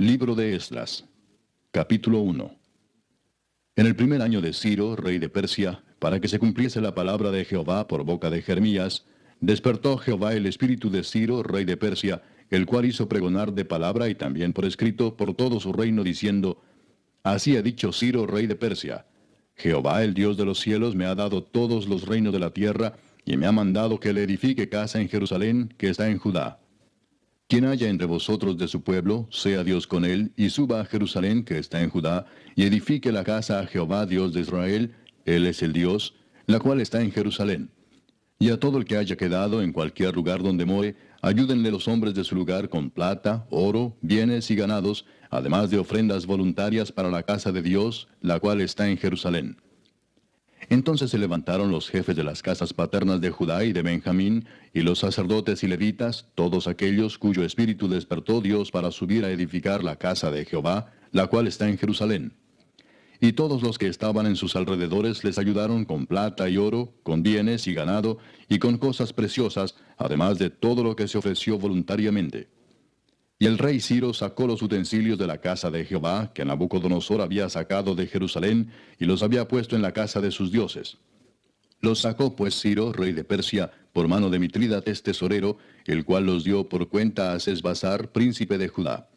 Libro de Esdras, capítulo 1. En el primer año de Ciro, rey de Persia, para que se cumpliese la palabra de Jehová por boca de Jeremías, despertó Jehová el espíritu de Ciro, rey de Persia, el cual hizo pregonar de palabra y también por escrito por todo su reino, diciendo: Así ha dicho Ciro, rey de Persia: Jehová, el Dios de los cielos, me ha dado todos los reinos de la tierra, y me ha mandado que le edifique casa en Jerusalén, que está en Judá. Quien haya entre vosotros de su pueblo, sea Dios con él, y suba a Jerusalén, que está en Judá, y edifique la casa a Jehová, Dios de Israel, él es el Dios, la cual está en Jerusalén. Y a todo el que haya quedado en cualquier lugar donde more, ayúdenle los hombres de su lugar con plata, oro, bienes y ganados, además de ofrendas voluntarias para la casa de Dios, la cual está en Jerusalén. Entonces se levantaron los jefes de las casas paternas de Judá y de Benjamín, y los sacerdotes y levitas, todos aquellos cuyo espíritu despertó Dios para subir a edificar la casa de Jehová, la cual está en Jerusalén. Y todos los que estaban en sus alrededores les ayudaron con plata y oro, con bienes y ganado, y con cosas preciosas, además de todo lo que se ofreció voluntariamente. Y el rey Ciro sacó los utensilios de la casa de Jehová, que Nabucodonosor había sacado de Jerusalén, y los había puesto en la casa de sus dioses. Los sacó pues Ciro, rey de Persia, por mano de Mitrídates tesorero, el cual los dio por cuenta a Sesbazar, príncipe de Judá.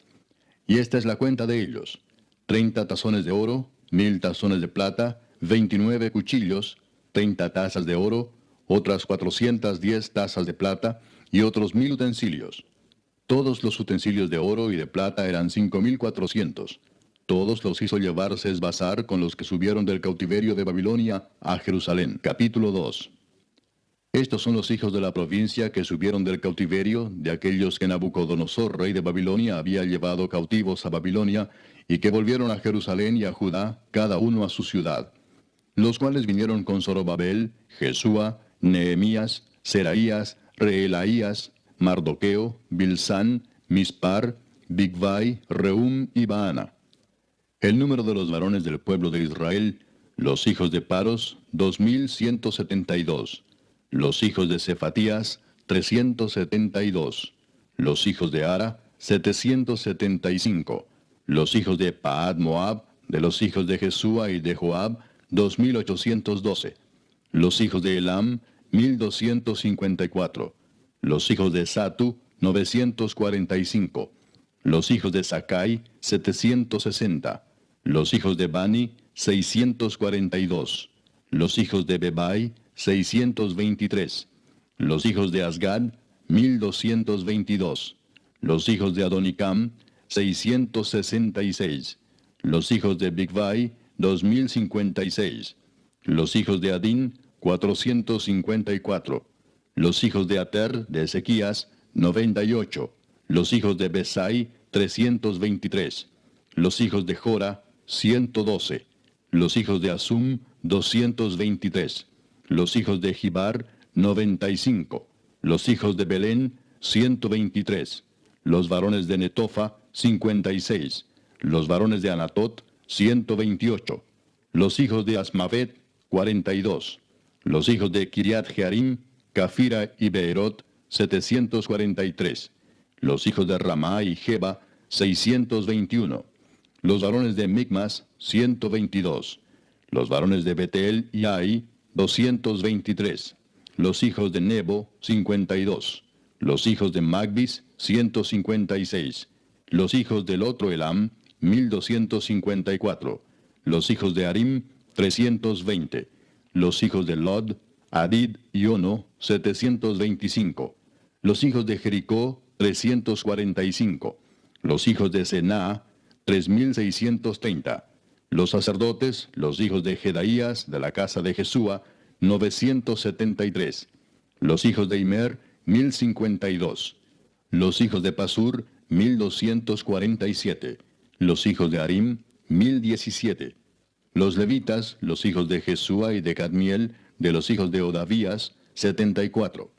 Y esta es la cuenta de ellos: 30 tazones de oro, 1000 tazones de plata, 29 cuchillos, 30 tazas de oro, otras 410 tazas de plata, y otros 1000 utensilios. Todos los utensilios de oro y de plata eran 5400. Todos los hizo llevar Sesbazar con los que subieron del cautiverio de Babilonia a Jerusalén. Capítulo 2. Estos son los hijos de la provincia que subieron del cautiverio, de aquellos que Nabucodonosor, rey de Babilonia, había llevado cautivos a Babilonia, y que volvieron a Jerusalén y a Judá, cada uno a su ciudad. Los cuales vinieron con Zorobabel, Jesúa, Nehemías, Seraías, Reelaías, Mardoqueo, Bilsán, Mispar, Bigvai, Rehum y Baana. El número de los varones del pueblo de Israel, los hijos de Paros, 2172. Los hijos de Cefatías, 372. Los hijos de Ara, 775. Los hijos de Paad Moab, de los hijos de Jesúa y de Joab, 2812. Los hijos de Elam, 1254. Los hijos de Satu, 945. Los hijos de Sakai, 760. Los hijos de Bani, 642. Los hijos de Bebai, 623. Los hijos de Asgad, 1222. Los hijos de Adonicam, 666. Los hijos de Bigvai, 2056. Los hijos de Adín, 454. Los hijos de Ater, de Ezequías, 98. Los hijos de Besai, 323. Los hijos de Jora, 112. Los hijos de Asum, 223. Los hijos de Gibar, 95. Los hijos de Belén, 123. Los varones de Netofa, 56. Los varones de Anatot, 128. Los hijos de Asmavet, 42. Los hijos de Kiriat Jearim, Cafira y Beerot, 743. Los hijos de Ramá y Jeba, 621. Los varones de Micmas, 122. Los varones de Betel y Ai, 223. Los hijos de Nebo, 52. Los hijos de Magbis, 156. Los hijos del otro Elam, 1254. Los hijos de Arim, 320. Los hijos de Lod, Adid y Ono, 725. Los hijos de Jericó, 345. Los hijos de Sená, 3630. Los sacerdotes, los hijos de Jedaías, de la casa de Jesúa, 973. Los hijos de Imer, 1052. Los hijos de Pasur, 1247. Los hijos de Arim, 1017. Los levitas, los hijos de Jesúa y de Cadmiel, de los hijos de Odavías, 74.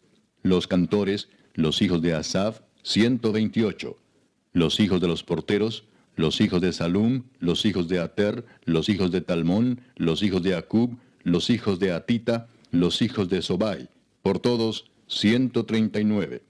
Los cantores, los hijos de Asaf, 128. Los hijos de los porteros, los hijos de Salum, los hijos de Ater, los hijos de Talmón, los hijos de Acub, los hijos de Atita, los hijos de Sobai, por todos 139.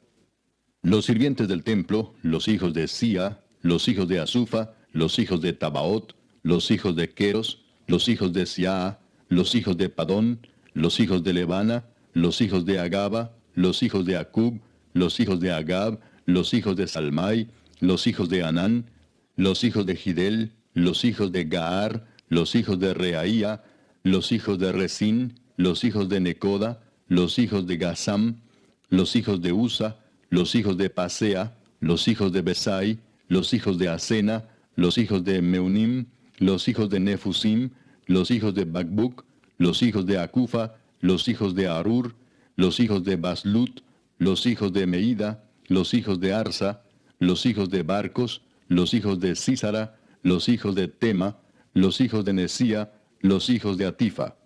Los sirvientes del templo, los hijos de Sia, los hijos de Asufa, los hijos de Tabaot, los hijos de Queros, los hijos de Siaa, los hijos de Padón, los hijos de Lebana, los hijos de Agaba, los hijos de Acub, los hijos de Agab, los hijos de Salmai, los hijos de Anán, los hijos de Gidel, los hijos de Gaar, los hijos de Reaía, los hijos de Resín, los hijos de Necoda, los hijos de Gazam, los hijos de Usa, los hijos de Pasea, los hijos de Besai, los hijos de Asena, los hijos de Meunim, los hijos de Nefusim, los hijos de Bakbuk, los hijos de Acufa, los hijos de Arur, los hijos de Baslut, los hijos de Meida, los hijos de Arsa, los hijos de Barcos, los hijos de Sísara, los hijos de Tema, los hijos de Nesía, los hijos de Atifa.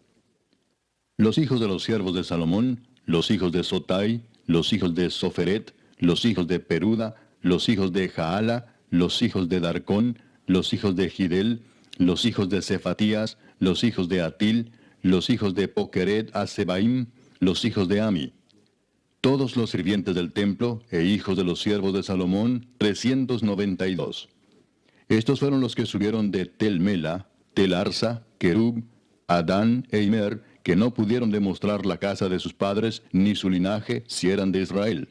Los hijos de los siervos de Salomón, los hijos de Sotai, los hijos de Soferet, los hijos de Peruda, los hijos de Jaala, los hijos de Darcón, los hijos de Gidel, los hijos de Cefatías, los hijos de Atil, los hijos de Pokeret Asebaim, los hijos de Ami. Todos los sirvientes del templo e hijos de los siervos de Salomón, 392. Estos fueron los que subieron de Tel Mela, Tel Arsa, Kerub, Adán e Imer, que no pudieron demostrar la casa de sus padres ni su linaje si eran de Israel.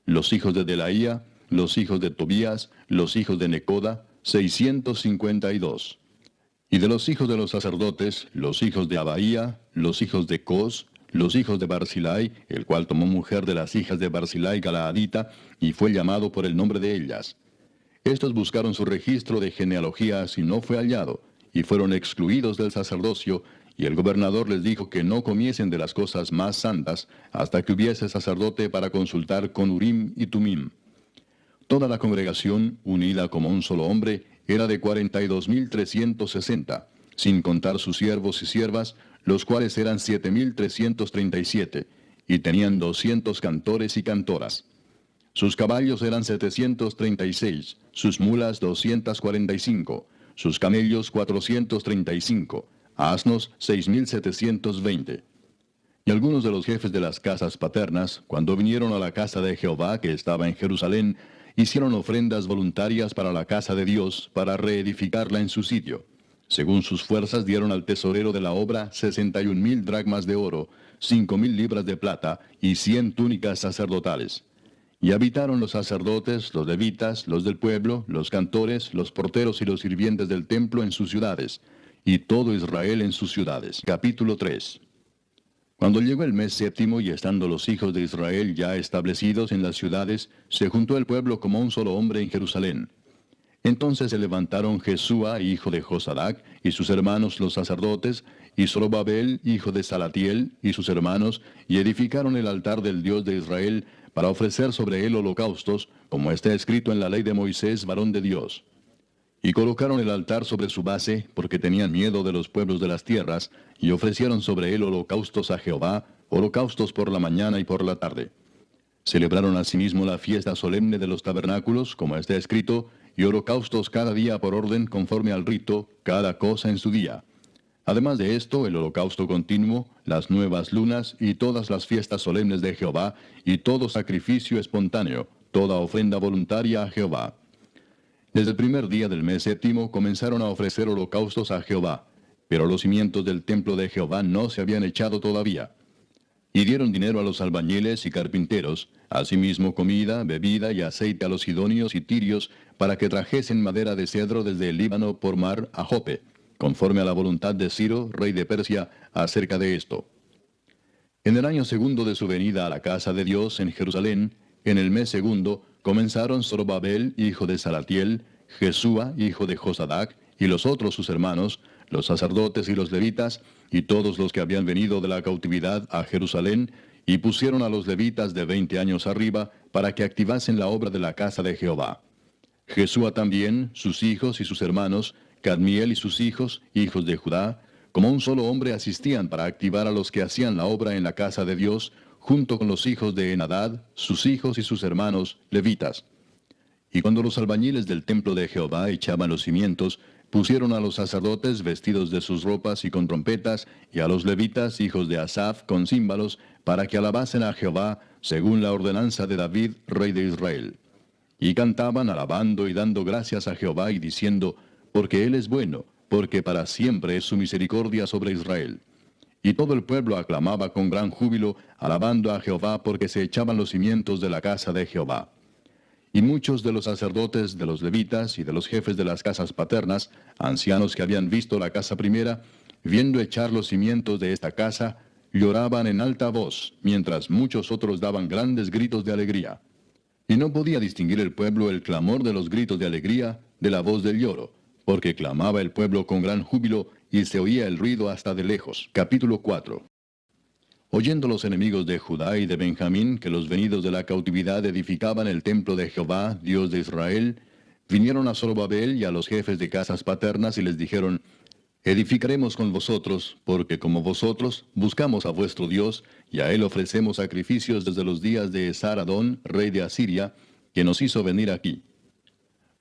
Los hijos de Delaía, los hijos de Tobías, los hijos de Necoda, 652. Y de los hijos de los sacerdotes, los hijos de Abaía, los hijos de Cos, los hijos de Barzilai, el cual tomó mujer de las hijas de Barzilai Galaadita, y fue llamado por el nombre de ellas. Estos buscaron su registro de genealogías y no fue hallado, y fueron excluidos del sacerdocio, y el gobernador les dijo que no comiesen de las cosas más santas, hasta que hubiese sacerdote para consultar con Urim y Tumim. Toda la congregación, unida como un solo hombre, era de 42.360, sin contar sus siervos y siervas, los cuales eran 7.337, y tenían 200 cantores y cantoras. Sus caballos eran 736, sus mulas 245, sus camellos 435, asnos 6.720. Y algunos de los jefes de las casas paternas, cuando vinieron a la casa de Jehová que estaba en Jerusalén, hicieron ofrendas voluntarias para la casa de Dios, para reedificarla en su sitio. Según sus fuerzas dieron al tesorero de la obra 61.000 dracmas de oro, 5.000 libras de plata y 100 túnicas sacerdotales. Y habitaron los sacerdotes, los levitas, los del pueblo, los cantores, los porteros y los sirvientes del templo en sus ciudades, y todo Israel en sus ciudades. Capítulo 3. Cuando llegó el mes séptimo y estando los hijos de Israel ya establecidos en las ciudades, se juntó el pueblo como un solo hombre en Jerusalén. Entonces se levantaron Jesúa, hijo de Josadac, y sus hermanos los sacerdotes, y Zorobabel, hijo de Salatiel, y sus hermanos, y edificaron el altar del Dios de Israel, para ofrecer sobre él holocaustos, como está escrito en la ley de Moisés, varón de Dios. Y colocaron el altar sobre su base, porque tenían miedo de los pueblos de las tierras, y ofrecieron sobre él holocaustos a Jehová, holocaustos por la mañana y por la tarde. Celebraron asimismo la fiesta solemne de los tabernáculos, como está escrito, y holocaustos cada día por orden conforme al rito, cada cosa en su día. Además de esto, el holocausto continuo, las nuevas lunas y todas las fiestas solemnes de Jehová, y todo sacrificio espontáneo, toda ofrenda voluntaria a Jehová. Desde el primer día del mes séptimo comenzaron a ofrecer holocaustos a Jehová, pero los cimientos del templo de Jehová no se habían echado todavía. Y dieron dinero a los albañiles y carpinteros, asimismo comida, bebida y aceite a los sidonios y tirios, para que trajesen madera de cedro desde el Líbano por mar a Jope, conforme a la voluntad de Ciro, rey de Persia, acerca de esto. En el año segundo de su venida a la casa de Dios en Jerusalén, en el mes segundo, comenzaron Zorobabel, hijo de Salatiel, Jesúa, hijo de Josadac, y los otros sus hermanos, los sacerdotes y los levitas, y todos los que habían venido de la cautividad a Jerusalén, y pusieron a los levitas de 20 años arriba, para que activasen la obra de la casa de Jehová. Jesúa también, sus hijos y sus hermanos, Cadmiel y sus hijos, hijos de Judá, como un solo hombre asistían para activar a los que hacían la obra en la casa de Dios, junto con los hijos de Enadad, sus hijos y sus hermanos, levitas. Y cuando los albañiles del templo de Jehová echaban los cimientos, pusieron a los sacerdotes vestidos de sus ropas y con trompetas, y a los levitas, hijos de Asaf, con címbalos, para que alabasen a Jehová, según la ordenanza de David, rey de Israel. Y cantaban alabando y dando gracias a Jehová y diciendo, porque Él es bueno, porque para siempre es su misericordia sobre Israel. Y todo el pueblo aclamaba con gran júbilo, alabando a Jehová porque se echaban los cimientos de la casa de Jehová. Y muchos de los sacerdotes, de los levitas y de los jefes de las casas paternas, ancianos que habían visto la casa primera, viendo echar los cimientos de esta casa, lloraban en alta voz, mientras muchos otros daban grandes gritos de alegría. Y no podía distinguir el pueblo el clamor de los gritos de alegría de la voz del lloro, porque clamaba el pueblo con gran júbilo, y se oía el ruido hasta de lejos. Capítulo 4. Oyendo los enemigos de Judá y de Benjamín que los venidos de la cautividad edificaban el templo de Jehová, Dios de Israel, vinieron a Zorobabel y a los jefes de casas paternas y les dijeron, edificaremos con vosotros, porque como vosotros buscamos a vuestro Dios, y a él ofrecemos sacrificios desde los días de Esar-Adón, rey de Asiria, que nos hizo venir aquí.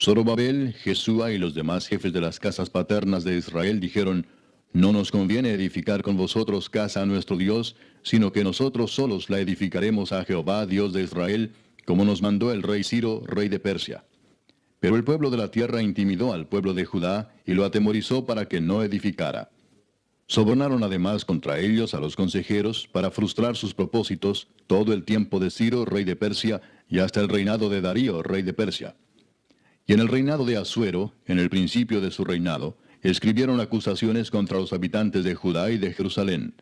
Zorobabel, Jesúa y los demás jefes de las casas paternas de Israel dijeron, no nos conviene edificar con vosotros casa a nuestro Dios, sino que nosotros solos la edificaremos a Jehová, Dios de Israel, como nos mandó el rey Ciro, rey de Persia. Pero el pueblo de la tierra intimidó al pueblo de Judá y lo atemorizó para que no edificara. Sobornaron además contra ellos a los consejeros para frustrar sus propósitos todo el tiempo de Ciro, rey de Persia, y hasta el reinado de Darío, rey de Persia. Y en el reinado de Asuero, en el principio de su reinado, escribieron acusaciones contra los habitantes de Judá y de Jerusalén.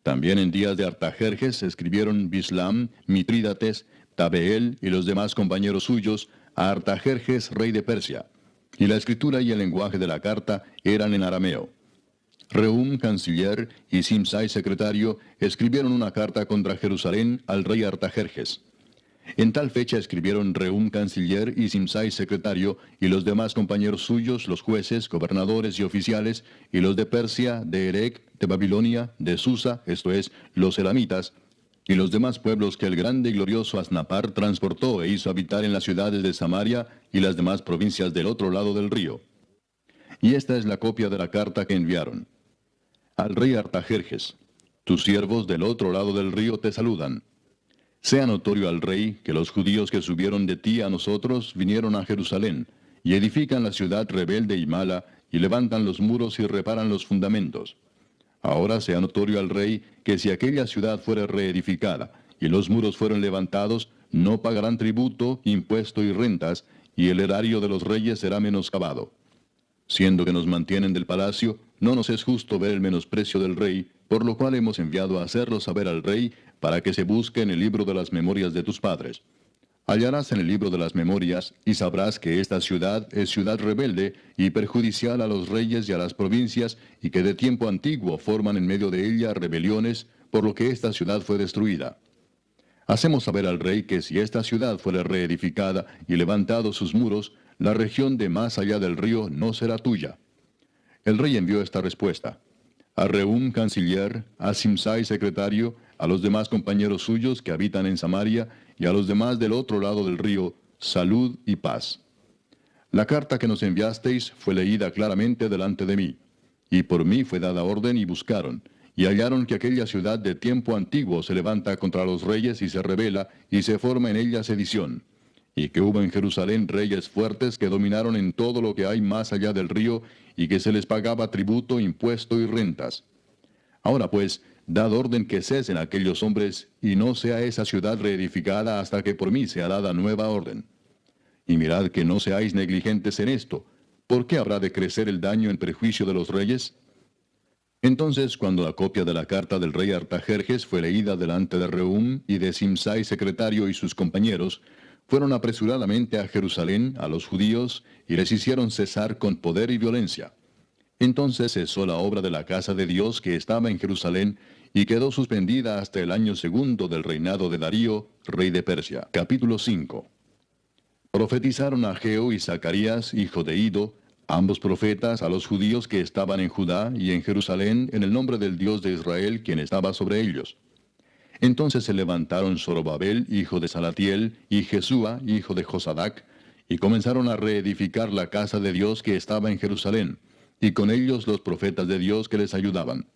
También en días de Artajerjes escribieron Bislam, Mitrídates, Tabeel y los demás compañeros suyos a Artajerjes, rey de Persia. Y la escritura y el lenguaje de la carta eran en arameo. Rehum, canciller, y Simsai, secretario, escribieron una carta contra Jerusalén al rey Artajerjes. En tal fecha escribieron Rehum, canciller, y Simsai, secretario, y los demás compañeros suyos, los jueces, gobernadores y oficiales, y los de Persia, de Erec, de Babilonia, de Susa, esto es, los elamitas, y los demás pueblos que el grande y glorioso Asnapar transportó e hizo habitar en las ciudades de Samaria y las demás provincias del otro lado del río. Y esta es la copia de la carta que enviaron. Al rey Artajerjes, tus siervos del otro lado del río te saludan. Sea notorio al rey que los judíos que subieron de ti a nosotros vinieron a Jerusalén, y edifican la ciudad rebelde y mala, y levantan los muros y reparan los fundamentos. Ahora sea notorio al rey que si aquella ciudad fuera reedificada, y los muros fueron levantados, no pagarán tributo, impuesto y rentas, y el erario de los reyes será menoscabado. Siendo que nos mantienen del palacio, no nos es justo ver el menosprecio del rey, por lo cual hemos enviado a hacerlo saber al rey, para que se busque en el libro de las memorias de tus padres. Hallarás en el libro de las memorias, y sabrás que esta ciudad es ciudad rebelde y perjudicial a los reyes y a las provincias, y que de tiempo antiguo forman en medio de ella rebeliones, por lo que esta ciudad fue destruida. Hacemos saber al rey que si esta ciudad fuera reedificada y levantados sus muros, la región de más allá del río no será tuya. El rey envió esta respuesta. A Rehum, canciller, a Simsai, secretario, a los demás compañeros suyos que habitan en Samaria, y a los demás del otro lado del río, salud y paz. La carta que nos enviasteis fue leída claramente delante de mí, y por mí fue dada orden y buscaron, y hallaron que aquella ciudad de tiempo antiguo se levanta contra los reyes y se rebela, y se forma en ella sedición, y que hubo en Jerusalén reyes fuertes que dominaron en todo lo que hay más allá del río, y que se les pagaba tributo, impuesto y rentas. Ahora pues, dad orden que cesen aquellos hombres, y no sea esa ciudad reedificada hasta que por mí sea dada nueva orden. Y mirad que no seáis negligentes en esto. ¿Por qué habrá de crecer el daño en perjuicio de los reyes? Entonces, cuando la copia de la carta del rey Artajerjes fue leída delante de Rehum y de Simsai, secretario, y sus compañeros, fueron apresuradamente a Jerusalén, a los judíos, y les hicieron cesar con poder y violencia. Entonces cesó la obra de la casa de Dios que estaba en Jerusalén, y quedó suspendida hasta el año segundo del reinado de Darío, rey de Persia. Capítulo 5. Profetizaron Ageo y Zacarías, hijo de Ido, ambos profetas, a los judíos que estaban en Judá y en Jerusalén, en el nombre del Dios de Israel, quien estaba sobre ellos. Entonces se levantaron Zorobabel, hijo de Salatiel, y Jesúa, hijo de Josadac, y comenzaron a reedificar la casa de Dios que estaba en Jerusalén, y con ellos los profetas de Dios que les ayudaban.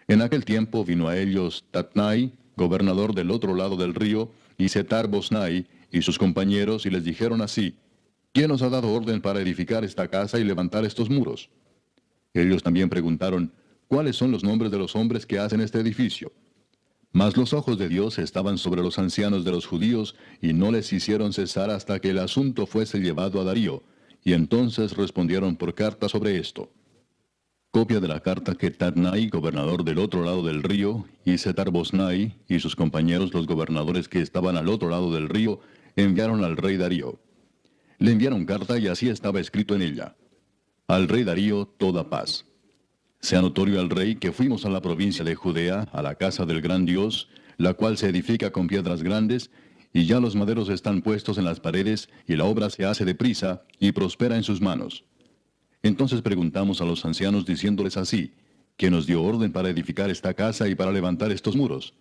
En aquel tiempo vino a ellos Tatnai, gobernador del otro lado del río, y Setar-Bosnai, y sus compañeros y les dijeron así: ¿Quién os ha dado orden para edificar esta casa y levantar estos muros? Ellos también preguntaron: ¿Cuáles son los nombres de los hombres que hacen este edificio? Mas los ojos de Dios estaban sobre los ancianos de los judíos, y no les hicieron cesar hasta que el asunto fuese llevado a Darío, y entonces respondieron por carta sobre esto. Copia de la carta que Tatnai, gobernador del otro lado del río, y Setar-Bosnai, y sus compañeros los gobernadores que estaban al otro lado del río, enviaron al rey Darío. Le enviaron carta y así estaba escrito en ella: Al rey Darío toda paz. Sea notorio al rey que fuimos a la provincia de Judea, a la casa del gran Dios, la cual se edifica con piedras grandes, y ya los maderos están puestos en las paredes, y la obra se hace deprisa, y prospera en sus manos. Entonces preguntamos a los ancianos diciéndoles así: ¿Quién nos dio orden para edificar esta casa y para levantar estos muros?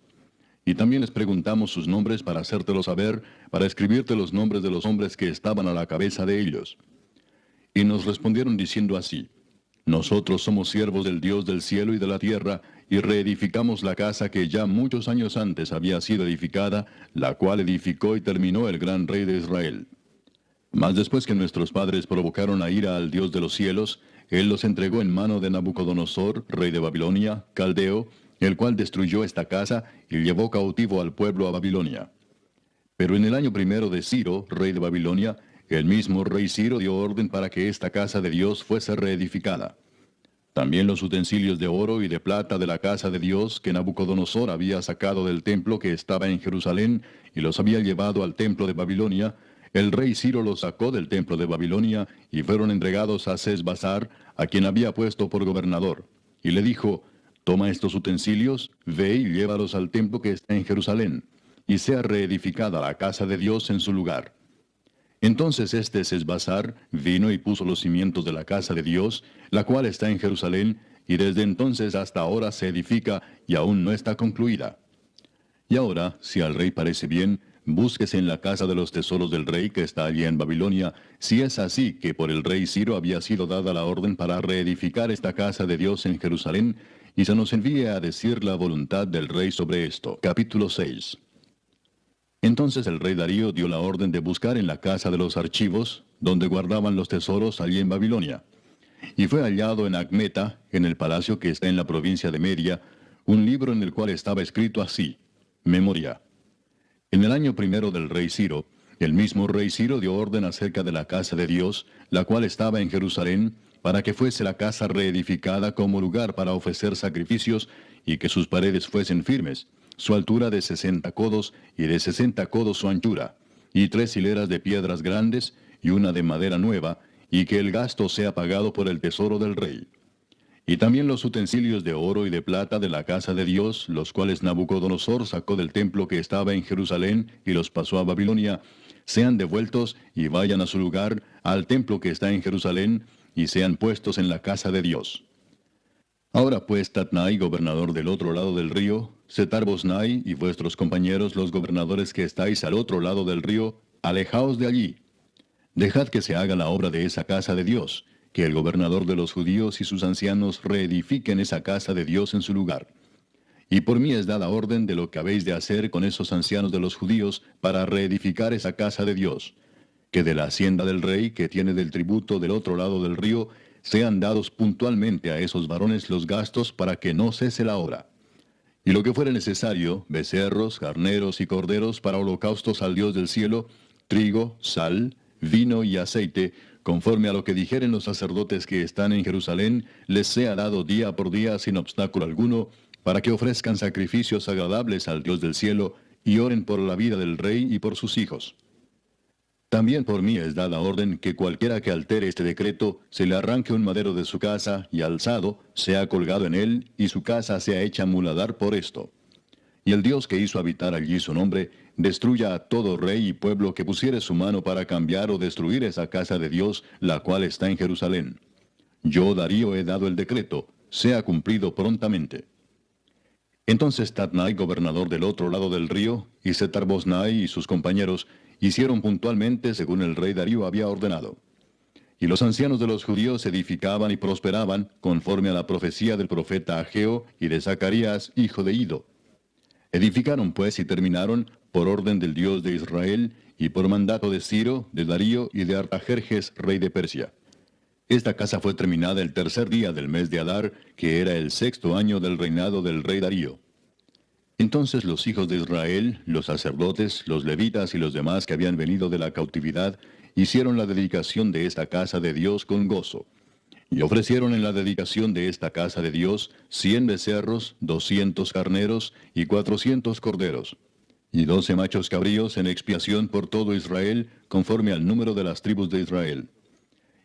Y también les preguntamos sus nombres para hacértelo saber, para escribirte los nombres de los hombres que estaban a la cabeza de ellos. Y nos respondieron diciendo así: Nosotros somos siervos del Dios del cielo y de la tierra, y reedificamos la casa que ya muchos años antes había sido edificada, la cual edificó y terminó el gran rey de Israel. Mas después que nuestros padres provocaron a ira al Dios de los cielos, Él los entregó en mano de Nabucodonosor, rey de Babilonia, caldeo, el cual destruyó esta casa y llevó cautivo al pueblo a Babilonia. Pero en el año primero de Ciro, rey de Babilonia, el mismo rey Ciro dio orden para que esta casa de Dios fuese reedificada. También los utensilios de oro y de plata de la casa de Dios que Nabucodonosor había sacado del templo que estaba en Jerusalén y los había llevado al templo de Babilonia, el rey Ciro los sacó del templo de Babilonia y fueron entregados a Sesbazar, a quien había puesto por gobernador. Y le dijo: Toma estos utensilios, ve y llévalos al templo que está en Jerusalén, y sea reedificada la casa de Dios en su lugar. Entonces este Sesbazar vino y puso los cimientos de la casa de Dios, la cual está en Jerusalén, y desde entonces hasta ahora se edifica y aún no está concluida. Y ahora, si al rey parece bien, búsquese en la casa de los tesoros del rey que está allí en Babilonia, si es así que por el rey Ciro había sido dada la orden para reedificar esta casa de Dios en Jerusalén, y se nos envíe a decir la voluntad del rey sobre esto. Capítulo 6. Entonces el rey Darío dio la orden de buscar en la casa de los archivos, donde guardaban los tesoros allí en Babilonia. Y fue hallado en Acmeta, en el palacio que está en la provincia de Media, un libro en el cual estaba escrito así: Memoria. En el año primero del rey Ciro, el mismo rey Ciro dio orden acerca de la casa de Dios, la cual estaba en Jerusalén, para que fuese la casa reedificada como lugar para ofrecer sacrificios, y que sus paredes fuesen firmes, su altura de 60 codos, y de 60 codos su anchura, y 3 hileras de piedras grandes, y una de madera nueva, y que el gasto sea pagado por el tesoro del rey. Y también los utensilios de oro y de plata de la casa de Dios, los cuales Nabucodonosor sacó del templo que estaba en Jerusalén y los pasó a Babilonia, sean devueltos y vayan a su lugar, al templo que está en Jerusalén, y sean puestos en la casa de Dios. Ahora pues, Tatnai, gobernador del otro lado del río, Setar-Bosnai y vuestros compañeros los gobernadores que estáis al otro lado del río, alejaos de allí. Dejad que se haga la obra de esa casa de Dios, que el gobernador de los judíos y sus ancianos reedifiquen esa casa de Dios en su lugar. Y por mí es dada orden de lo que habéis de hacer con esos ancianos de los judíos para reedificar esa casa de Dios, que de la hacienda del rey que tiene del tributo del otro lado del río, sean dados puntualmente a esos varones los gastos para que no cese la obra. Y lo que fuere necesario, becerros, carneros y corderos para holocaustos al Dios del cielo, trigo, sal, vino y aceite, conforme a lo que dijeren los sacerdotes que están en Jerusalén, les sea dado día por día sin obstáculo alguno, para que ofrezcan sacrificios agradables al Dios del cielo, y oren por la vida del rey y por sus hijos. También por mí es dada orden que cualquiera que altere este decreto, se le arranque un madero de su casa, y alzado, sea colgado en él, y su casa sea hecha muladar por esto. Y el Dios que hizo habitar allí su nombre, destruya a todo rey y pueblo que pusiere su mano para cambiar o destruir esa casa de Dios, la cual está en Jerusalén. Yo, Darío, he dado el decreto, sea cumplido prontamente. Entonces Tatnai, gobernador del otro lado del río, y Setar-Bosnai y sus compañeros, hicieron puntualmente según el rey Darío había ordenado. Y los ancianos de los judíos edificaban y prosperaban, conforme a la profecía del profeta Ageo y de Zacarías, hijo de Ido. Edificaron pues y terminaron, por orden del Dios de Israel, y por mandato de Ciro, de Darío y de Artajerjes, rey de Persia. Esta casa fue terminada el tercer día del mes de Adar, que era el sexto año del reinado del rey Darío. Entonces los hijos de Israel, los sacerdotes, los levitas y los demás que habían venido de la cautividad, hicieron la dedicación de esta casa de Dios con gozo. Y ofrecieron en la dedicación de esta casa de Dios 100 becerros, 200 carneros y 400 corderos, y 12 machos cabríos en expiación por todo Israel, conforme al número de las tribus de Israel.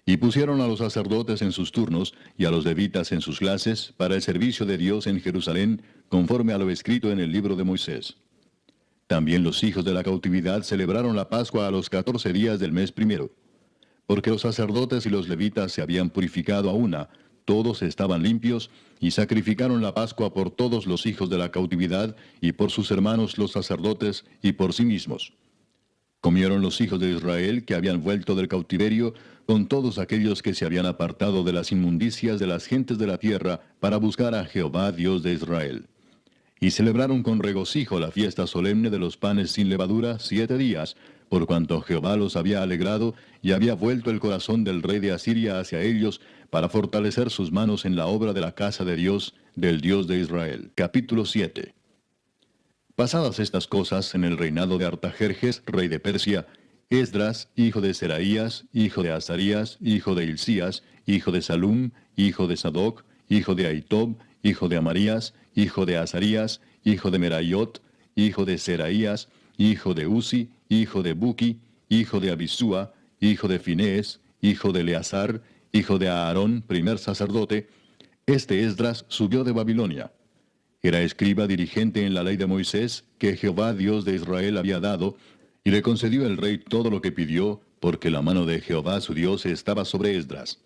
Y pusieron a los sacerdotes en sus turnos, y a los levitas en sus clases, para el servicio de Dios en Jerusalén, conforme a lo escrito en el libro de Moisés. También los hijos de la cautividad celebraron la Pascua a los 14 días del mes primero. Porque los sacerdotes y los levitas se habían purificado a una, todos estaban limpios, y sacrificaron la Pascua por todos los hijos de la cautividad, y por sus hermanos los sacerdotes, y por sí mismos. Comieron los hijos de Israel que habían vuelto del cautiverio, con todos aquellos que se habían apartado de las inmundicias de las gentes de la tierra, para buscar a Jehová Dios de Israel. Y celebraron con regocijo la fiesta solemne de los panes sin levadura 7 días, por cuanto Jehová los había alegrado, y había vuelto el corazón del rey de Asiria hacia ellos, para fortalecer sus manos en la obra de la casa de Dios, del Dios de Israel. Capítulo 7. Pasadas estas cosas en el reinado de Artajerjes, rey de Persia, Esdras, hijo de Seraías, hijo de Azarías, hijo de Hilcías, hijo de Salum, hijo de Sadoc, hijo de Ahitob, hijo de Amarías, hijo de Azarías, hijo de Meraiot, hijo de Seraías, hijo de Uzi, hijo de Buki, hijo de Abisúa, hijo de Finés, hijo de Eleazar, hijo de Aarón, primer sacerdote, este Esdras subió de Babilonia. Era escriba dirigente en la ley de Moisés, que Jehová Dios de Israel había dado, y le concedió el rey todo lo que pidió, porque la mano de Jehová su Dios estaba sobre Esdras.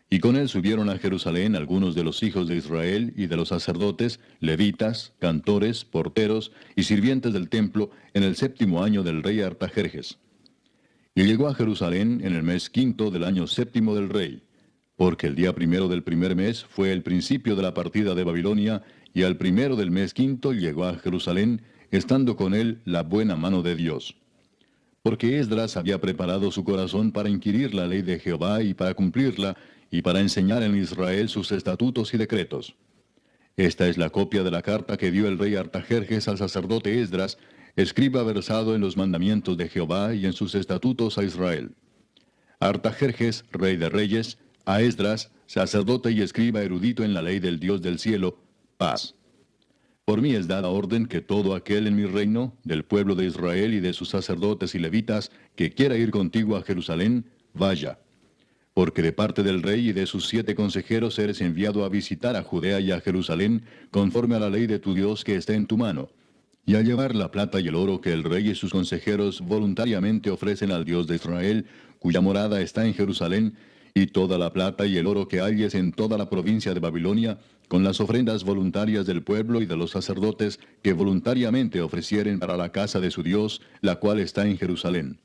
Y con él subieron a Jerusalén algunos de los hijos de Israel y de los sacerdotes, levitas, cantores, porteros y sirvientes del templo, en el 7º año del rey Artajerjes. Y llegó a Jerusalén en el mes 5 del año 7 del rey, porque el día 1 del primer mes fue el principio de la partida de Babilonia, y al 1 del mes 5 llegó a Jerusalén, estando con él la buena mano de Dios. Porque Esdras había preparado su corazón para inquirir la ley de Jehová y para cumplirla, y para enseñar en Israel sus estatutos y decretos. Esta es la copia de la carta que dio el rey Artajerjes al sacerdote Esdras, escriba versado en los mandamientos de Jehová y en sus estatutos a Israel. Artajerjes, rey de reyes, a Esdras, sacerdote y escriba erudito en la ley del Dios del cielo, paz. Por mí es dada orden que todo aquel en mi reino, del pueblo de Israel y de sus sacerdotes y levitas, que quiera ir contigo a Jerusalén, vaya. Porque de parte del rey y de sus 7 consejeros eres enviado a visitar a Judea y a Jerusalén, conforme a la ley de tu Dios que está en tu mano, y a llevar la plata y el oro que el rey y sus consejeros voluntariamente ofrecen al Dios de Israel, cuya morada está en Jerusalén, y toda la plata y el oro que halles en toda la provincia de Babilonia, con las ofrendas voluntarias del pueblo y de los sacerdotes que voluntariamente ofrecieren para la casa de su Dios, la cual está en Jerusalén.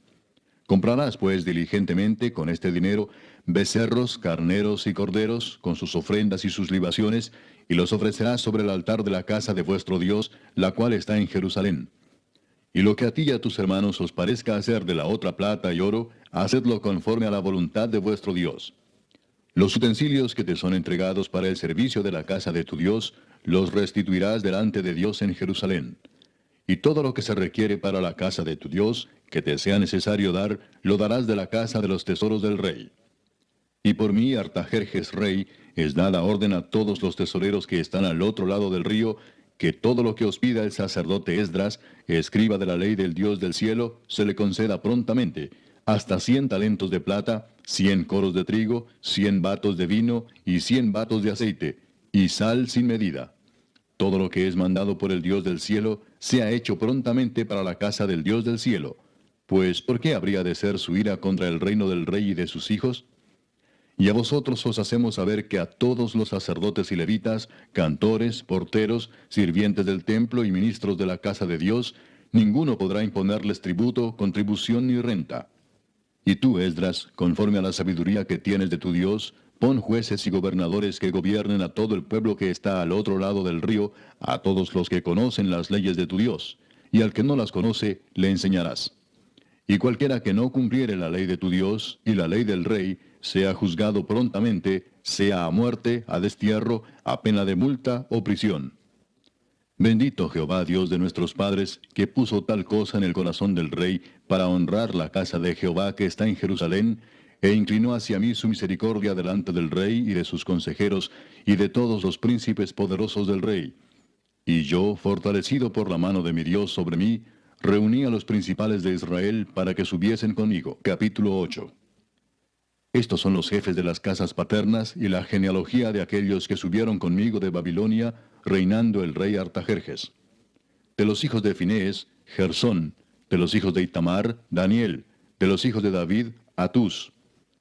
Comprarás pues diligentemente con este dinero becerros, carneros y corderos, con sus ofrendas y sus libaciones, y los ofrecerás sobre el altar de la casa de vuestro Dios, la cual está en Jerusalén. Y lo que a ti y a tus hermanos os parezca hacer de la otra plata y oro, hacedlo conforme a la voluntad de vuestro Dios. Los utensilios que te son entregados para el servicio de la casa de tu Dios, los restituirás delante de Dios en Jerusalén. Y todo lo que se requiere para la casa de tu Dios, que te sea necesario dar, lo darás de la casa de los tesoros del rey. Y por mí, Artajerjes rey, es dada orden a todos los tesoreros que están al otro lado del río, que todo lo que os pida el sacerdote Esdras, escriba de la ley del Dios del cielo, se le conceda prontamente, hasta 100 talentos de plata, 100 coros de trigo, 100 batos de vino y 100 batos de aceite, y sal sin medida. Todo lo que es mandado por el Dios del cielo, sea hecho prontamente para la casa del Dios del cielo. Pues, ¿por qué habría de ser su ira contra el reino del rey y de sus hijos? Y a vosotros os hacemos saber que a todos los sacerdotes y levitas, cantores, porteros, sirvientes del templo y ministros de la casa de Dios, ninguno podrá imponerles tributo, contribución ni renta. Y tú, Esdras, conforme a la sabiduría que tienes de tu Dios, pon jueces y gobernadores que gobiernen a todo el pueblo que está al otro lado del río, a todos los que conocen las leyes de tu Dios, y al que no las conoce, le enseñarás. Y cualquiera que no cumpliere la ley de tu Dios y la ley del rey, sea juzgado prontamente, sea a muerte, a destierro, a pena de multa o prisión. Bendito Jehová Dios de nuestros padres, que puso tal cosa en el corazón del rey para honrar la casa de Jehová que está en Jerusalén, e inclinó hacia mí su misericordia delante del rey y de sus consejeros y de todos los príncipes poderosos del rey. Y yo, fortalecido por la mano de mi Dios sobre mí, reuní a los principales de Israel para que subiesen conmigo. Capítulo 8. Estos son los jefes de las casas paternas y la genealogía de aquellos que subieron conmigo de Babilonia, reinando el rey Artajerjes. De los hijos de Finés, Gersón; de los hijos de Itamar, Daniel; de los hijos de David, Atús;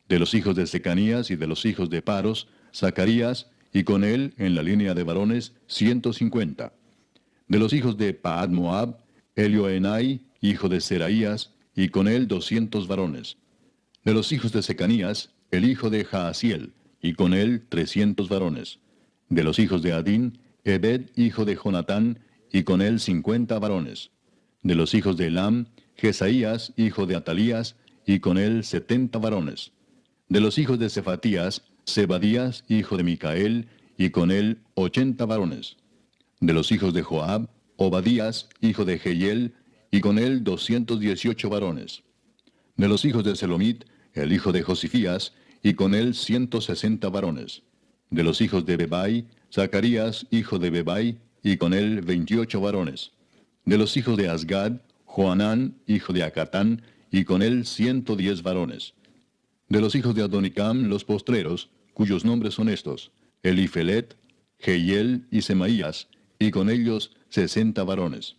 de los hijos de Secanías y de los hijos de Paros, Zacarías, y con él, en la línea de varones, 150. De los hijos de Paad Moab, Elioenai, hijo de Seraías, y con él 200 varones. De los hijos de Secanías, el hijo de Jaasiel, y con él 300 varones. De los hijos de Adín, Ebed, hijo de Jonatán, y con él 50 varones. De los hijos de Elam, Jesaías, hijo de Atalías, y con él 70 varones. De los hijos de Cefatías, Zebadías, hijo de Micael, y con él 80 varones. De los hijos de Joab, Obadías, hijo de Jehiel, y con él 218 varones. De los hijos de Selomit, el hijo de Josifías, y con él 160 varones. De los hijos de Bebai, Zacarías, hijo de Bebai, y con él 28 varones. De los hijos de Asgad, Joanán, hijo de Acatán, y con él 110 varones. De los hijos de Adonicam, los postreros, cuyos nombres son estos: Elifelet, Jehiel y Semaías, y con ellos 60 varones.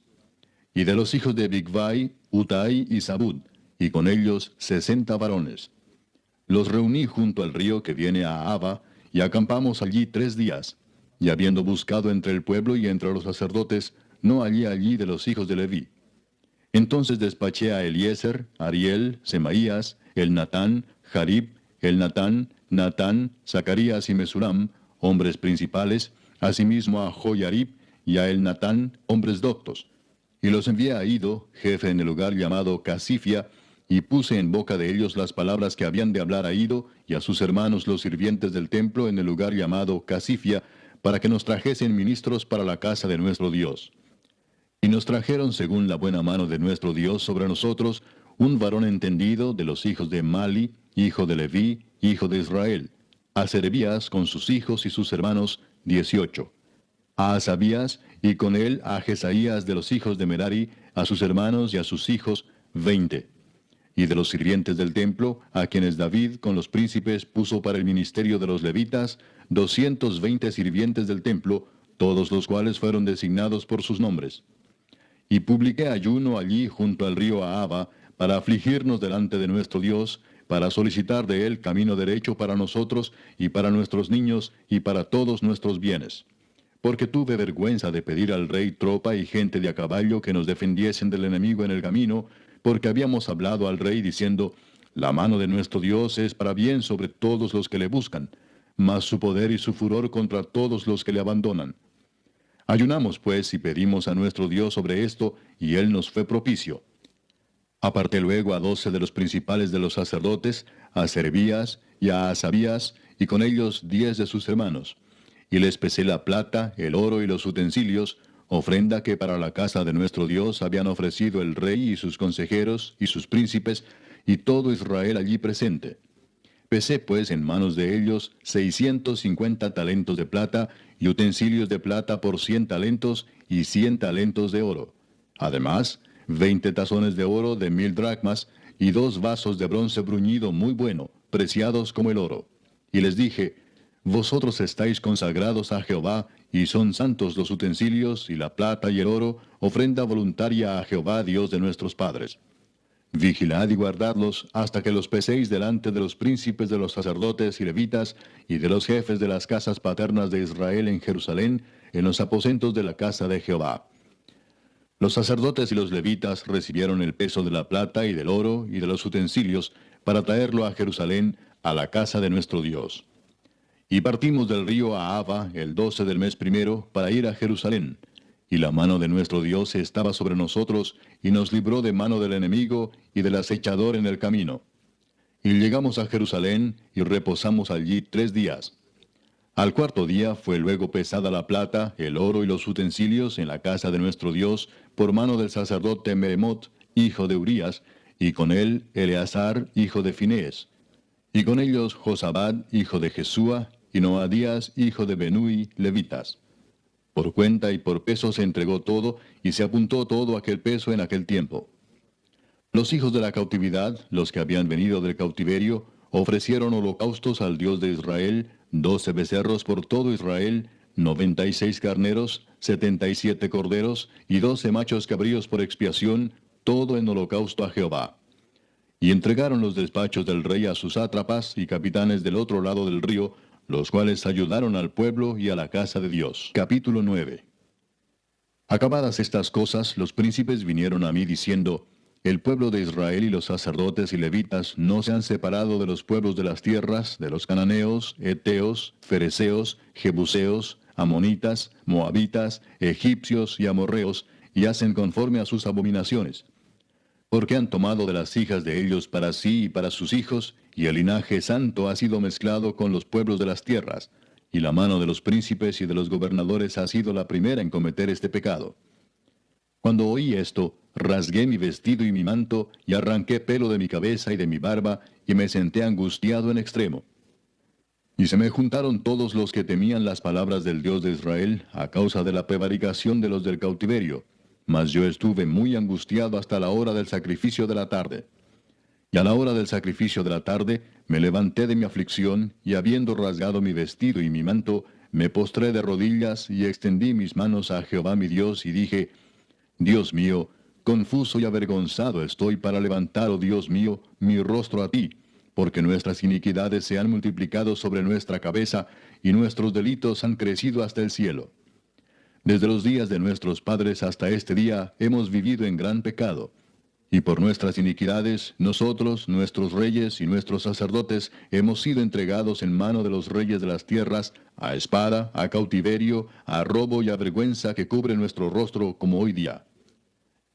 Y de los hijos de Bigvai, Utai y Zabud, y con ellos 60 varones. Los reuní junto al río que viene a Aba, y acampamos allí 3 días. Y habiendo buscado entre el pueblo y entre los sacerdotes, no hallé allí de los hijos de Leví. Entonces despaché a Eliezer, Ariel, Semaías, Elnatán, Jarib, Elnatán, Natán, Zacarías y Mesulam, hombres principales, asimismo a Joyarib y a Elnatán, hombres doctos. Y los envié a Ido, jefe en el lugar llamado Casifia, y puse en boca de ellos las palabras que habían de hablar a Ido y a sus hermanos los sirvientes del templo en el lugar llamado Casifia, para que nos trajesen ministros para la casa de nuestro Dios. Y nos trajeron según la buena mano de nuestro Dios sobre nosotros, un varón entendido de los hijos de Mali, hijo de Leví, hijo de Israel; a Serebías con sus hijos y sus hermanos, 18; a Asabías, y con él a Jesaías de los hijos de Merari, a sus hermanos y a sus hijos, 20. Y de los sirvientes del templo, a quienes David con los príncipes puso para el ministerio de los levitas, 220 sirvientes del templo, todos los cuales fueron designados por sus nombres. Y publiqué ayuno allí junto al río Ahava, para afligirnos delante de nuestro Dios, para solicitar de él camino derecho para nosotros y para nuestros niños y para todos nuestros bienes. Porque tuve vergüenza de pedir al rey tropa y gente de a caballo que nos defendiesen del enemigo en el camino, porque habíamos hablado al rey diciendo: la mano de nuestro Dios es para bien sobre todos los que le buscan, mas su poder y su furor contra todos los que le abandonan. Ayunamos pues y pedimos a nuestro Dios sobre esto, y él nos fue propicio. Aparté luego a 12 de los principales de los sacerdotes, a Serebías y a Asabías, y con ellos 10 de sus hermanos. Y les pesé la plata, el oro y los utensilios, ofrenda que para la casa de nuestro Dios habían ofrecido el rey y sus consejeros y sus príncipes, y todo Israel allí presente. Pesé pues en manos de ellos 650 talentos de plata, y utensilios de plata por 100 talentos, y 100 talentos de oro. Además, 20 tazones de oro de 1000 dracmas, y 2 vasos de bronce bruñido muy bueno, preciados como el oro. Y les dije: vosotros estáis consagrados a Jehová, y son santos los utensilios, y la plata y el oro, ofrenda voluntaria a Jehová Dios de nuestros padres. Vigilad y guardadlos hasta que los peséis delante de los príncipes de los sacerdotes y levitas, y de los jefes de las casas paternas de Israel en Jerusalén, en los aposentos de la casa de Jehová. Los sacerdotes y los levitas recibieron el peso de la plata y del oro y de los utensilios, para traerlo a Jerusalén, a la casa de nuestro Dios. Y partimos del río Ahava el 12 del mes primero, para ir a Jerusalén. Y la mano de nuestro Dios estaba sobre nosotros, y nos libró de mano del enemigo y del acechador en el camino. Y llegamos a Jerusalén, y reposamos allí 3 días. Al cuarto día fue luego pesada la plata, el oro y los utensilios en la casa de nuestro Dios, por mano del sacerdote Meremot, hijo de Urías, y con él Eleazar, hijo de Finés. Y con ellos Josabad, hijo de Jesúa, y Noadías, hijo de Benui, levitas. Por cuenta y por peso se entregó todo, y se apuntó todo aquel peso en aquel tiempo. Los hijos de la cautividad, los que habían venido del cautiverio, ofrecieron holocaustos al Dios de Israel, 12 becerros por todo Israel, 96 carneros, 77 corderos, y 12 machos cabríos por expiación, todo en holocausto a Jehová. Y entregaron los despachos del rey a sus sátrapas y capitanes del otro lado del río, los cuales ayudaron al pueblo y a la casa de Dios. Capítulo 9. Acabadas estas cosas, los príncipes vinieron a mí diciendo, el pueblo de Israel y los sacerdotes y levitas no se han separado de los pueblos de las tierras, de los cananeos, heteos, fereceos, jebuseos, amonitas, moabitas, egipcios y amorreos, y hacen conforme a sus abominaciones. Porque han tomado de las hijas de ellos para sí y para sus hijos, y el linaje santo ha sido mezclado con los pueblos de las tierras, y la mano de los príncipes y de los gobernadores ha sido la primera en cometer este pecado. Cuando oí esto, rasgué mi vestido y mi manto, y arranqué pelo de mi cabeza y de mi barba, y me senté angustiado en extremo. Y se me juntaron todos los que temían las palabras del Dios de Israel, a causa de la prevaricación de los del cautiverio. Mas yo estuve muy angustiado hasta la hora del sacrificio de la tarde. Y a la hora del sacrificio de la tarde, me levanté de mi aflicción, y habiendo rasgado mi vestido y mi manto, me postré de rodillas, y extendí mis manos a Jehová mi Dios, y dije, Dios mío, confuso y avergonzado estoy para levantar, oh Dios mío, mi rostro a ti, porque nuestras iniquidades se han multiplicado sobre nuestra cabeza, y nuestros delitos han crecido hasta el cielo. Desde los días de nuestros padres hasta este día hemos vivido en gran pecado. Y por nuestras iniquidades, nosotros, nuestros reyes y nuestros sacerdotes, hemos sido entregados en mano de los reyes de las tierras, a espada, a cautiverio, a robo y a vergüenza que cubre nuestro rostro como hoy día.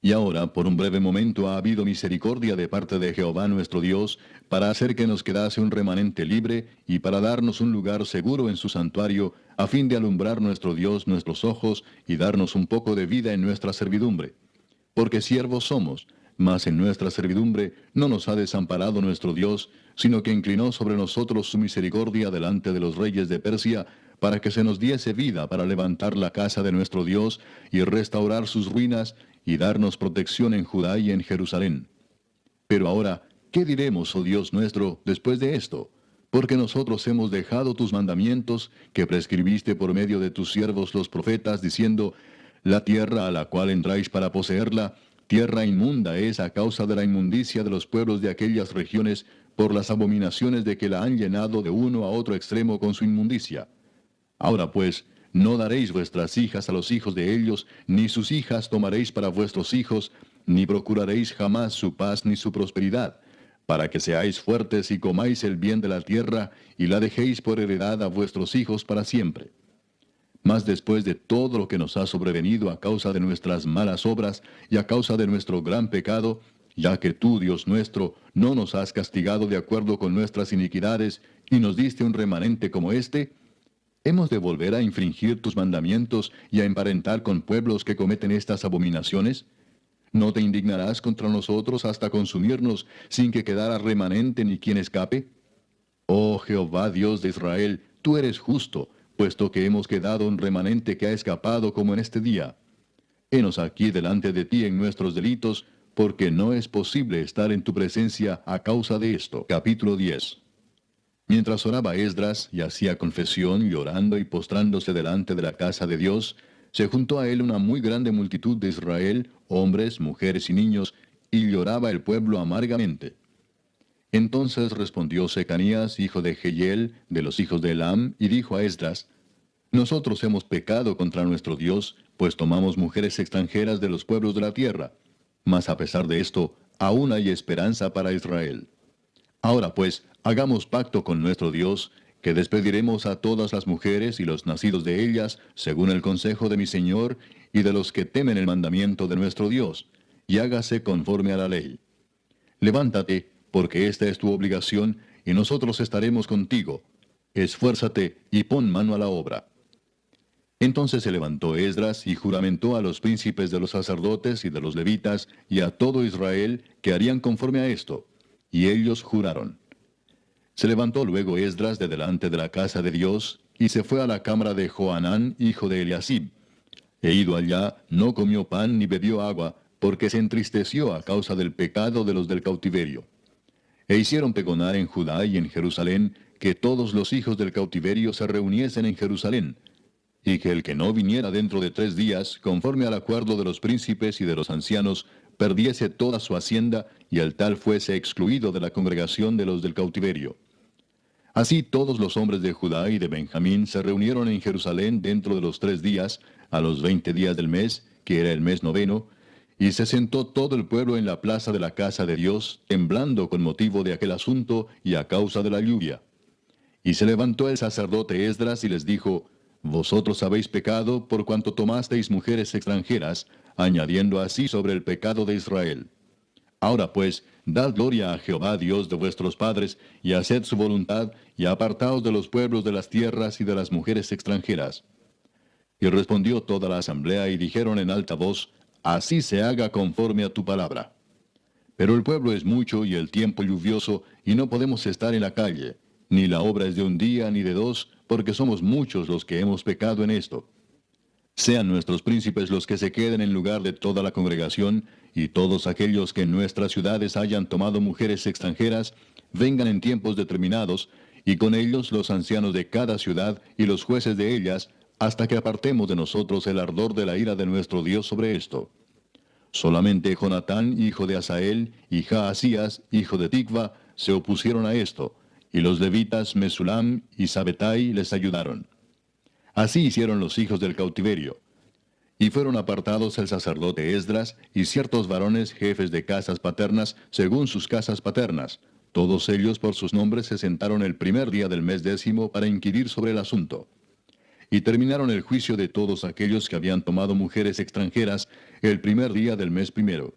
Y ahora, por un breve momento, ha habido misericordia de parte de Jehová nuestro Dios, para hacer que nos quedase un remanente libre, y para darnos un lugar seguro en su santuario, a fin de alumbrar nuestro Dios nuestros ojos, y darnos un poco de vida en nuestra servidumbre. Porque siervos somos, mas en nuestra servidumbre no nos ha desamparado nuestro Dios, sino que inclinó sobre nosotros su misericordia delante de los reyes de Persia, para que se nos diese vida para levantar la casa de nuestro Dios, y restaurar sus ruinas, y darnos protección en Judá y en Jerusalén. Pero ahora, ¿qué diremos, oh Dios nuestro, después de esto? Porque nosotros hemos dejado tus mandamientos, que prescribiste por medio de tus siervos los profetas, diciendo, la tierra a la cual entráis para poseerla, tierra inmunda es a causa de la inmundicia de los pueblos de aquellas regiones, por las abominaciones de que la han llenado de uno a otro extremo con su inmundicia. Ahora pues, no daréis vuestras hijas a los hijos de ellos, ni sus hijas tomaréis para vuestros hijos, ni procuraréis jamás su paz ni su prosperidad, para que seáis fuertes y comáis el bien de la tierra, y la dejéis por heredad a vuestros hijos para siempre. Mas después de todo lo que nos ha sobrevenido a causa de nuestras malas obras y a causa de nuestro gran pecado, ya que tú, Dios nuestro, no nos has castigado de acuerdo con nuestras iniquidades, y nos diste un remanente como este, ¿hemos de volver a infringir tus mandamientos y a emparentar con pueblos que cometen estas abominaciones? ¿No te indignarás contra nosotros hasta consumirnos sin que quedara remanente ni quien escape? Oh Jehová Dios de Israel, tú eres justo, puesto que hemos quedado un remanente que ha escapado como en este día. Henos aquí delante de ti en nuestros delitos, porque no es posible estar en tu presencia a causa de esto. Capítulo 10. Mientras oraba Esdras y hacía confesión, llorando y postrándose delante de la casa de Dios, se juntó a él una muy grande multitud de Israel, hombres, mujeres y niños, y lloraba el pueblo amargamente. Entonces respondió Secanías, hijo de Jehiel, de los hijos de Elam, y dijo a Esdras, nosotros hemos pecado contra nuestro Dios, pues tomamos mujeres extranjeras de los pueblos de la tierra. Mas a pesar de esto, aún hay esperanza para Israel. Ahora pues, hagamos pacto con nuestro Dios, que despediremos a todas las mujeres y los nacidos de ellas, según el consejo de mi Señor, y de los que temen el mandamiento de nuestro Dios, y hágase conforme a la ley. Levántate, porque esta es tu obligación, y nosotros estaremos contigo. Esfuérzate y pon mano a la obra. Entonces se levantó Esdras y juramentó a los príncipes de los sacerdotes y de los levitas y a todo Israel que harían conforme a esto. Y ellos juraron. Se levantó luego Esdras de delante de la casa de Dios y se fue a la cámara de Johanán, hijo de Eliasib. E ido allá, no comió pan ni bebió agua, porque se entristeció a causa del pecado de los del cautiverio. E hicieron pregonar en Judá y en Jerusalén que todos los hijos del cautiverio se reuniesen en Jerusalén, y que el que no viniera dentro de 3 días, conforme al acuerdo de los príncipes y de los ancianos, perdiese toda su hacienda, y el tal fuese excluido de la congregación de los del cautiverio. Así todos los hombres de Judá y de Benjamín se reunieron en Jerusalén dentro de los 3 días, a los 20 días del mes, que era el mes noveno, y se sentó todo el pueblo en la plaza de la casa de Dios, temblando con motivo de aquel asunto y a causa de la lluvia. Y se levantó el sacerdote Esdras y les dijo: Vosotros habéis pecado por cuanto tomasteis mujeres extranjeras, añadiendo así sobre el pecado de Israel. Ahora pues, dad gloria a Jehová Dios de vuestros padres, y haced su voluntad, y apartaos de los pueblos de las tierras y de las mujeres extranjeras. Y respondió toda la asamblea y dijeron en alta voz: Así se haga conforme a tu palabra. Pero el pueblo es mucho y el tiempo lluvioso, y no podemos estar en la calle, ni la obra es de un día ni de 2, porque somos muchos los que hemos pecado en esto. Sean nuestros príncipes los que se queden en lugar de toda la congregación, y todos aquellos que en nuestras ciudades hayan tomado mujeres extranjeras, vengan en tiempos determinados, y con ellos los ancianos de cada ciudad y los jueces de ellas, hasta que apartemos de nosotros el ardor de la ira de nuestro Dios sobre esto. Solamente Jonatán, hijo de Asael, y Jaasías, hijo de Tikva, se opusieron a esto, y los levitas Mesulam y Sabetai les ayudaron. Así hicieron los hijos del cautiverio. Y fueron apartados el sacerdote Esdras y ciertos varones jefes de casas paternas según sus casas paternas. Todos ellos por sus nombres se sentaron el primer día del mes 10 para inquirir sobre el asunto. Y terminaron el juicio de todos aquellos que habían tomado mujeres extranjeras el primer día del mes 1.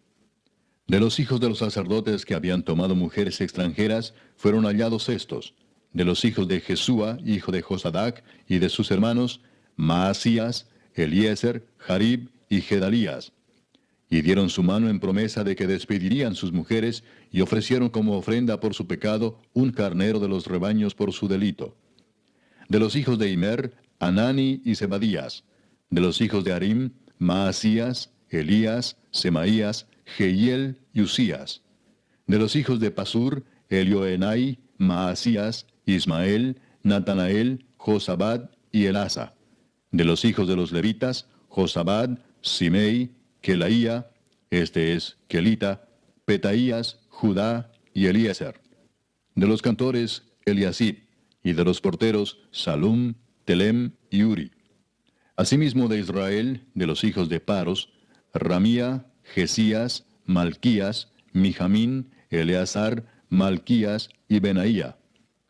De los hijos de los sacerdotes que habían tomado mujeres extranjeras fueron hallados estos: de los hijos de Jesúa, hijo de Josadac, y de sus hermanos, Maasías, Eliezer, Jarib y Gedalías. Y dieron su mano en promesa de que despedirían sus mujeres, y ofrecieron como ofrenda por su pecado un carnero de los rebaños por su delito. De los hijos de Immer, Anani y Zebadías. De los hijos de Harim, Maasías, Elías, Semaías, Jehiel y Usías. De los hijos de Pasur, Elioenai, Maasías, Ismael, Natanael, Josabad y Elasa. De los hijos de los levitas, Josabad, Simei, Kelaía, este es Kelita, Petaías, Judá y Eliezer. De los cantores, Eliasib, y de los porteros, Salum, Telem y Uri. Asimismo de Israel, de los hijos de Paros, Ramía, Jesías, Malquías, Mijamín, Eleazar, Malquías y Benaía.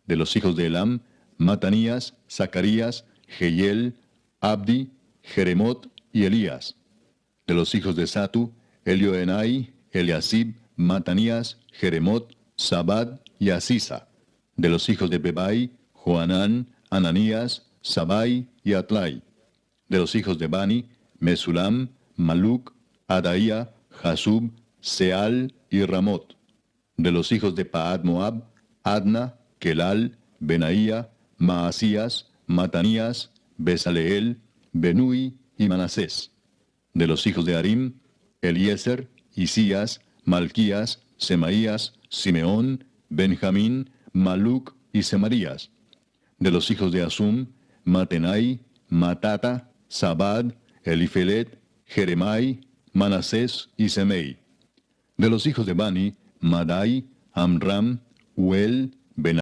De los hijos de Elam, Matanías, Zacarías, Jehiel, Abdi, Jeremot y Elías. De los hijos de Satu, Elioenai, Eliasib, Matanías, Jeremot, Sabad y Asisa. De los hijos de Bebai, Joanán, Ananías, Sabai y Atlai. De los hijos de Bani, Mesulam, Maluc, Adaía, Jasub, Seal y Ramot. De los hijos de Paad Moab, Adna, Kelal, Benaía, Maasías, Matanías, Besaleel, Benui y Manasés. De los hijos de Harim, Eliezer, Isías, Malquías, Semaías, Simeón, Benjamín, Maluc y Semarías. De los hijos de Asum, Matenai, Matata, Sabad, Elifelet, Jeremai, Manasés y Semei. De los hijos de Bani, Madai, Amram, Uel,